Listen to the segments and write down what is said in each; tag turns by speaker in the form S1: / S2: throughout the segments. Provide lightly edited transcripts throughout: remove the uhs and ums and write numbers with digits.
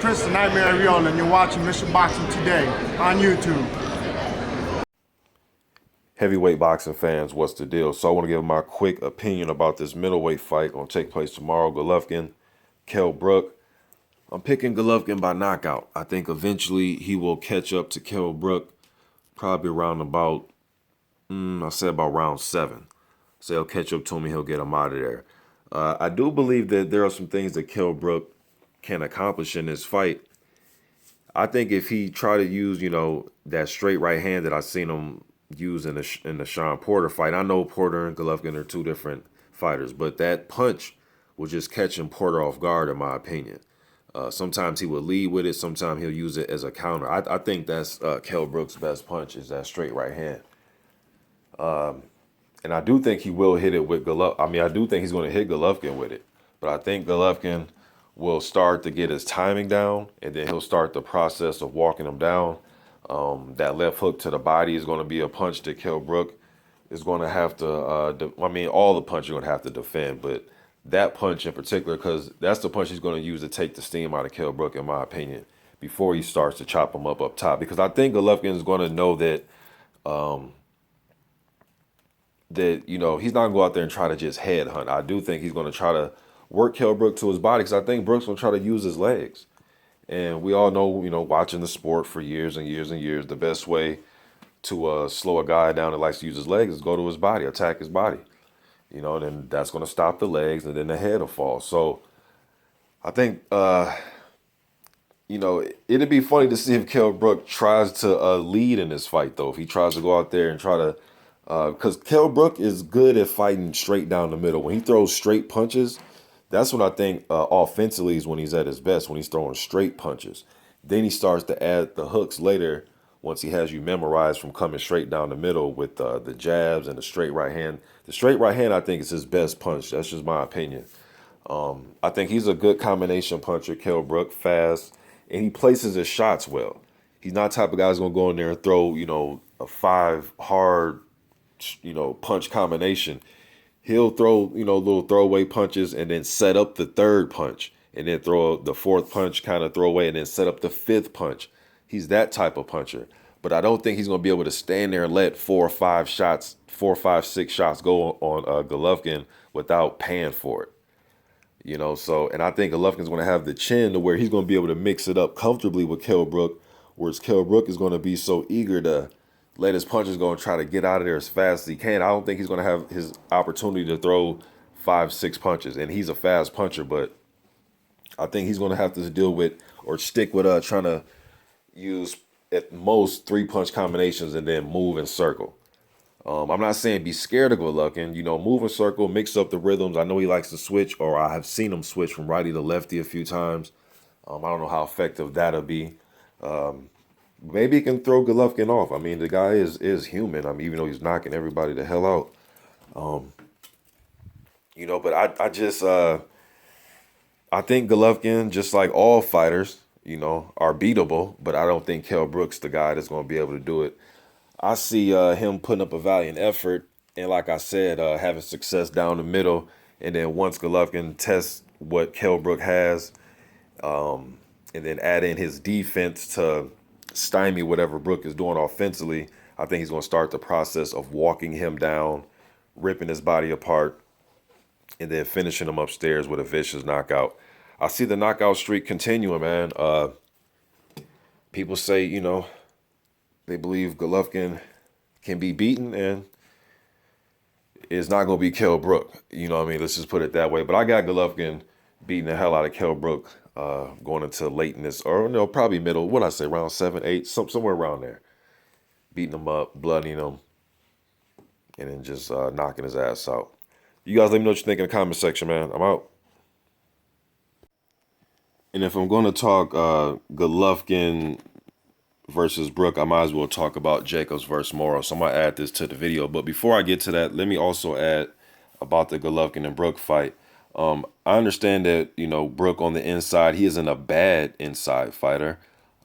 S1: Chris the Nightmare Ariola, and you're watching Mission Boxing Today on YouTube.
S2: Heavyweight boxing fans, what's the deal? So I want to give my quick opinion about this middleweight fight going to take place tomorrow. Golovkin, Kell Brook. I'm picking Golovkin by knockout. I think eventually he will catch up to Kell Brook, probably around about, I say about round 7. So he'll catch up to him and he'll get him out of there. I do believe that there are some things that Kell Brook can accomplish in this fight. I think if he try to use, that straight right hand that I seen him use in the Sean Porter fight. I know Porter and Golovkin are two different fighters, but that punch was just catching Porter off guard, in my opinion. Sometimes he will lead with it. Sometimes he'll use it as a counter. I think that's Kell Brook's best punch is that straight right hand. And I do think he will hit it with Golovkin. I mean, I do think he's going to hit Golovkin with it. But I think Golovkin will start to get his timing down, and then he'll start the process of walking him down. That left hook to the body is going to be a punch that Kell Brook is going to have to, all the punches are going to have to defend, but that punch in particular, because that's the punch he's going to use to take the steam out of Kell Brook, in my opinion, before he starts to chop him up top. Because I think Golovkin is going to know that, he's not going to go out there and try to just headhunt. I do think he's going to try to work Kell Brook to his body, because I think Brook's going to try to use his legs. And we all know, watching the sport for years and years and years, the best way to slow a guy down that likes to use his legs is go to his body, attack his body. And then that's going to stop the legs, and then the head will fall. So I think, it'd be funny to see if Kell Brook tries to lead in this fight, though. If he tries to go out there and try to, because Kell Brook is good at fighting straight down the middle. When he throws straight punches, that's when I think offensively is when he's at his best, when he's throwing straight punches. Then he starts to add the hooks later once he has you memorized from coming straight down the middle with the jabs and the straight right hand. The straight right hand, I think, is his best punch. That's just my opinion. I think he's a good combination puncher, Kell Brook, fast, and he places his shots well. He's not the type of guy who's going to go in there and throw, a 5 hard, punch combination. He'll throw, little throwaway punches and then set up the 3rd punch and then throw the 4th punch, kind of throw away, and then set up the 5th punch. He's that type of puncher. But I don't think he's going to be able to stand there and let 4, 5, 6 shots go on Golovkin without paying for it. And I think Golovkin's going to have the chin to where he's going to be able to mix it up comfortably with Kell Brook, whereas Kell Brook is going to be so eager to let his punches go and try to get out of there as fast as he can. I don't think he's going to have his opportunity to throw 5, 6 punches. And he's a fast puncher, but I think he's going to have to deal with or stick with trying to use at most 3 punch combinations and then move and circle. I'm not saying be scared of Golovkin. Move and circle, mix up the rhythms. I know he likes to switch, or I have seen him switch from righty to lefty a few times. I don't know how effective that'll be. Maybe he can throw Golovkin off. I mean, the guy is human. I mean, even though he's knocking everybody the hell out. But I think Golovkin, just like all fighters, are beatable. But I don't think Kell Brook's the guy that's going to be able to do it. I see him putting up a valiant effort. And like I said, having success down the middle. And then once Golovkin tests what Kell Brook has, and then add in his defense to stymie whatever Brook is doing offensively, I think he's going to start the process of walking him down, ripping his body apart, and then finishing him upstairs with a vicious knockout. I see the knockout streak continuing, man. People say, they believe Golovkin can be beaten, and it's not going to be Kell Brook. Let's just put it that way. But I got Golovkin beating the hell out of Kell Brook going into late in this, or probably middle, what I say, round 7, 8, somewhere around there. Beating him up, blooding him, and then just knocking his ass out. You guys let me know what you think in the comment section, man. I'm out. And if I'm going to talk Golovkin versus Brook, I might as well talk about Jacobs versus Mora. So I'm going to add this to the video. But before I get to that, let me also add about the Golovkin and Brook fight. I understand that, Brook on the inside, he isn't a bad inside fighter.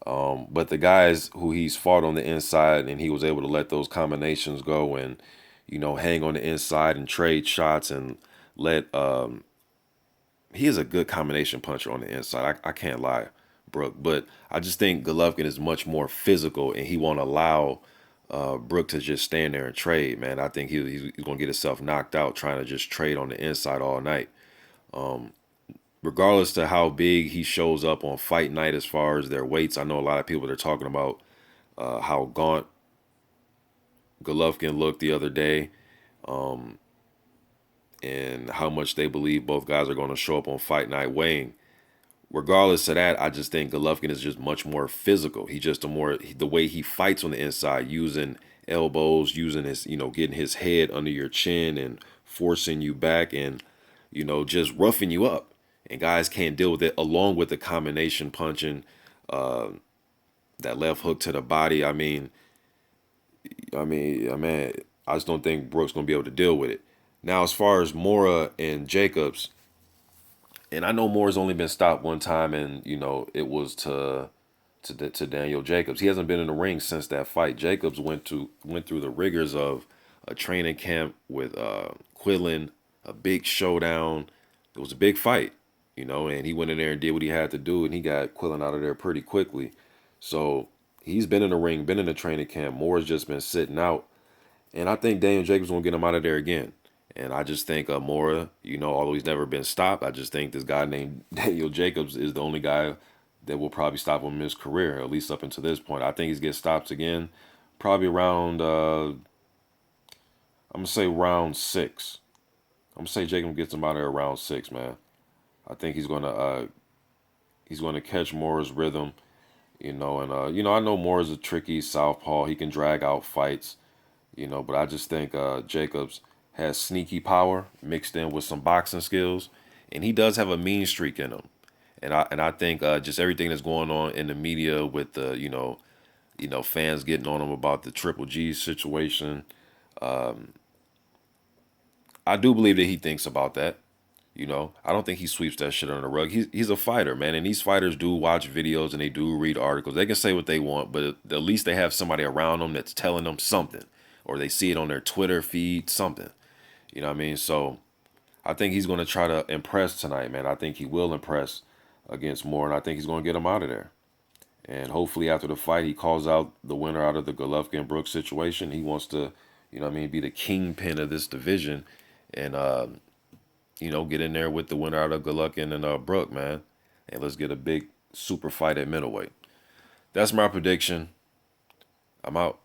S2: But the guys who he's fought on the inside, and he was able to let those combinations go and, hang on the inside and trade shots and let, he is a good combination puncher on the inside. I can't lie. Brook. But I just think Golovkin is much more physical, and he won't allow Brook to just stand there and trade, man. I think he's going to get himself knocked out trying to just trade on the inside all night. Regardless to how big he shows up on fight night as far as their weights, I know a lot of people are talking about how gaunt Golovkin looked the other day, and how much they believe both guys are going to show up on fight night weighing. Regardless of that, I just think Golovkin is just much more physical. He just the way he fights on the inside, using elbows, using his, getting his head under your chin and forcing you back, and just roughing you up. And guys can't deal with it, along with the combination punching, that left hook to the body. I just don't think Brook's gonna be able to deal with it. Now, as far as Mora and Jacobs, and I know Mora's only been stopped one time, and it was to Daniel Jacobs. He hasn't been in the ring since that fight. Jacobs went through the rigors of a training camp with Quillen, a big showdown. It was a big fight, and he went in there and did what he had to do, and he got Quillen out of there pretty quickly. So he's been in the ring, been in the training camp. Mora's just been sitting out, and I think Daniel Jacobs will get him out of there again. And I just think Mora, although he's never been stopped, I just think this guy named Daniel Jacobs is the only guy that will probably stop him in his career, at least up until this point. I think he's getting stopped again, probably around, I'm going to say round 6. I'm going to say Jacob gets him out of there around 6, man. I think he's going to catch Mora's rhythm, and, I know Mora's a tricky southpaw. He can drag out fights, but I just think Jacobs has sneaky power mixed in with some boxing skills, and he does have a mean streak in him. And I think just everything that's going on in the media with the fans getting on him about the Triple G situation, I do believe that he thinks about that. I don't think he sweeps that shit under the rug. He's a fighter, man, and these fighters do watch videos and they do read articles. They can say what they want, but at least they have somebody around them that's telling them something, or they see it on their Twitter feed, something. You know what I mean? So I think he's going to try to impress tonight, man. I think he will impress against Moore, and I think he's going to get him out of there. And hopefully after the fight, he calls out the winner out of the Golovkin Brook situation. He wants to, be the kingpin of this division, and, get in there with the winner out of Golovkin and Brook, man. And let's get a big super fight at middleweight. That's my prediction. I'm out.